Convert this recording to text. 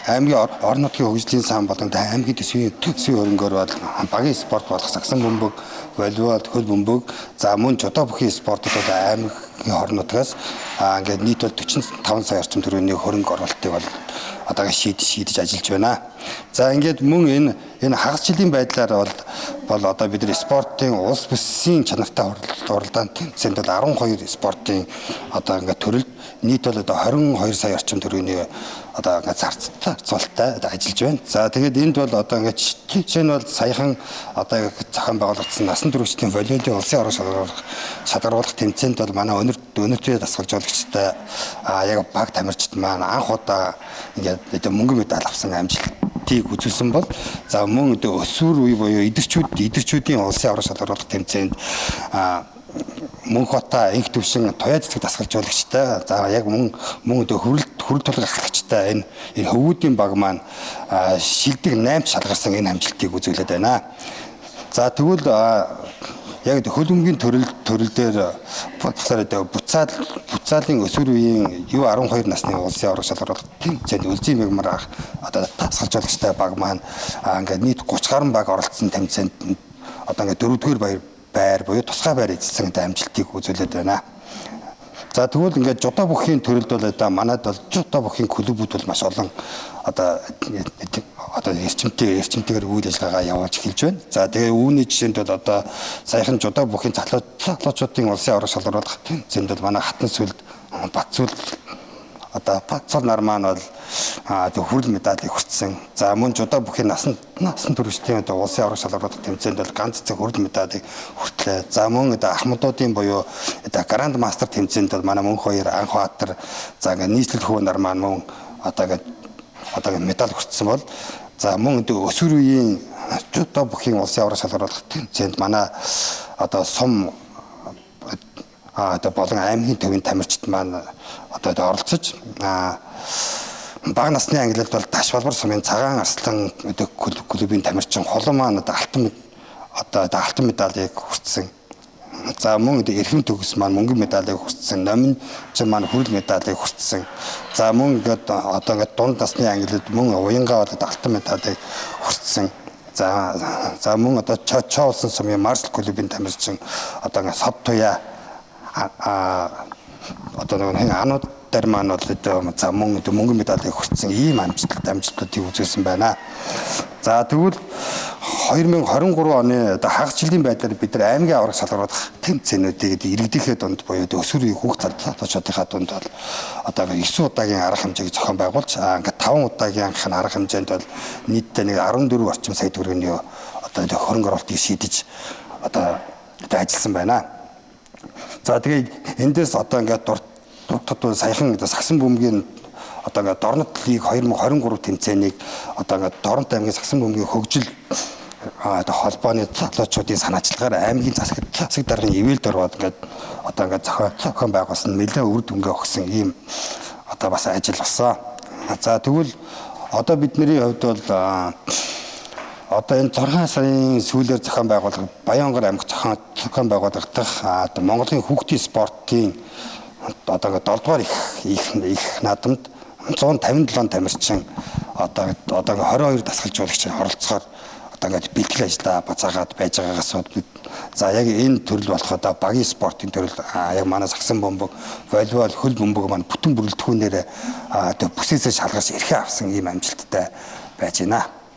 аймгийн орон нутгийн хөгжлийн сан болон аймгийн төсвийн хөрөнгөөр бол багийн спорт болох сагсан бөмбөг, волейбол, хөл бөмбөг, за мөн жодо бүхий спортууд аймгийн орон нутгаас ингээд нийт бол 45 сая орчим төгрөгийн хөрөнгө оруулалтыг бол одоо шийдэж ажиллаж байна. За ингээд мөн энэ хагас жилийн байдлаар бол одоо бид нар спортын улс бүсийн чанартай уралдаанд тэмцээнд бол 12 спортын одоо ингээд төрөлд нийт бол одоо 22 сая орчим төгрөгийн одоо ингээд зарцуулалттай ажиллаж байна. За тэгээд энд бол одоо ингээд жишээ нь бол саяхан одоо зохион байгуулагдсан насан туршидын волейболын улсын орон шалгаруулах тэмцээнд бол манай өнөөдрийн дасгалжуулагчтай яг баг тамирчид маань анх удаа ингээд мөнгөн медаль авсан амжилтыг үзүүлсэн бол за мөн өсвөр үе буюу идэрчүүдийн улсын орон шалгаруулах тэмцээнд мөнх бата инх төвшин туяа цэцэг дасгалжуулагчтай за яг мөн хүрэл тулгын халагчтай энэ хөвгүүдийн баг маань шилдэг 8 шалгарсан энэ амжилтыг үзүүлээд байна. За тэгвэл яг хөлбөмбөгийн төрөл дээр буцаалын өсвөр үеийн U12 насны улсын орон шалгаруулах тэмцээнд Үлзий мягмар одоо дасгалжуулагчтай баг маань ингээд нийт 30 гаруй баг оролцсон тэмцээнд одоо ингээд 4-р байр буюу тусгай байр эзэлсэн амжилтыг үзүүлээд байна. За тэгвэл ингээд жодо бүхийн төрөлд бол одоо манайд бол жодо бүхийн клубүүд бол маш олон одоо эрчимтэйгээр үйл ажиллагаа явуулж эхэлж байна. За тэгээ үүний жишээнд бол одоо саяхан жодо бүхийн залуучуудын улсын орон шалгаруулах тэмцээнд бол манай Хатан сүлд Батцул одоо Батцул нар маань бол хүрэл медалийг хүртсэн. За мөн жодо бүхийн насан туршидын улсын орон шалгаруулах тэмцээнд бол ганц цэг хүрэл медалийг хүртлээ. За мөн Ахмадуудын буюу Гранд Мастер тэмцээнд бол манай мөнх хоёр Анхбаатар за ингээд нийслэл хүү нар маань мөн одоо медаль хүртсэн бол за мөн өсвөр үеийн жодо бүхийн улсын орон шалгаруулах тэмцээнд манай одоо сум одоо болон аймгийн төвийн тамирчид маань одоо оролцож бага насны ангилалд бол Ташбалбар сумын Цагаан Арслан клубын тамирчин Холон маань алтан медалийг хүртсэн. За мөн эрхэм төгс маань мөнгөн медалийг хүртсэн. Номин маань хүрэл медалийг хүртсэн. За мөн ингээд дунд насны ангилалд мөн уянгаа бол алтан медалийг хүртсэн. За мөн Чоо улсын сумын Маршал клубын тамирчин одоо ингээд сод туяа анууд дээр маань бол за мөнгөн медалийг хүртсэн ийм амжилтуудыг үзүүлсэн байна. За тэгвэл 2023 оны хагас жилийн байдлаар бид нар аймгийн аврах шалгаруулах тэмцээнүүдийг иргэдийнхээ дунд буюу өсвөр үеийн хүүхд залуучуудынхаа дунд бол одоо 9 удаагийн арга хэмжээг зохион байгуулж ингээд 5 удаагийн арга хэмжээнд бол нийтдээ 14 орчим сая төгрөгийн одоо хөрөнгө оруулалтыг шийдэж одоо ажилласан байна. За тэгээд эндээс одоо ингээд дуртад саяхан сагсан бөмбөгийн одоо ингээд Дорнот лиг 2023 тэмцээнийг одоо ингээд Дорнот аймгийн сагсан бөмбөгийн хөгжил одоо холбооны залуучуудын санаачлагаар аймгийн засаг даргын ивэлд ороод ингээд одоо ингээд зохион байгуулсан нэлээд үр дүнгээ өгсөн ийм одоо бас ажил болсон. За тэгвэл одоо бидний хувьд бол одоо энэ 6 сарын сүүлээр зохион байгуулах Баянгар аймаг зохион байгуулагдах Монголын хүүхдийн спортын одоо 7 дугаар их наадамд 157 тамирчин одоо 22 дасгалжуулагч оролцохоор одоо ингээд бэлтгэл ажиллаа бацаагаад байж байгаагаас за яг энэ төрөл болох одоо багийн спортын төрөл яг манай сагсан бөмбөг, волейбол, хөл бөмбөг маань бүтэн бүрэлдэхүүнээр одоо бүсээсээ шалгаж эрхээ авсан ийм амжилттай байж байна.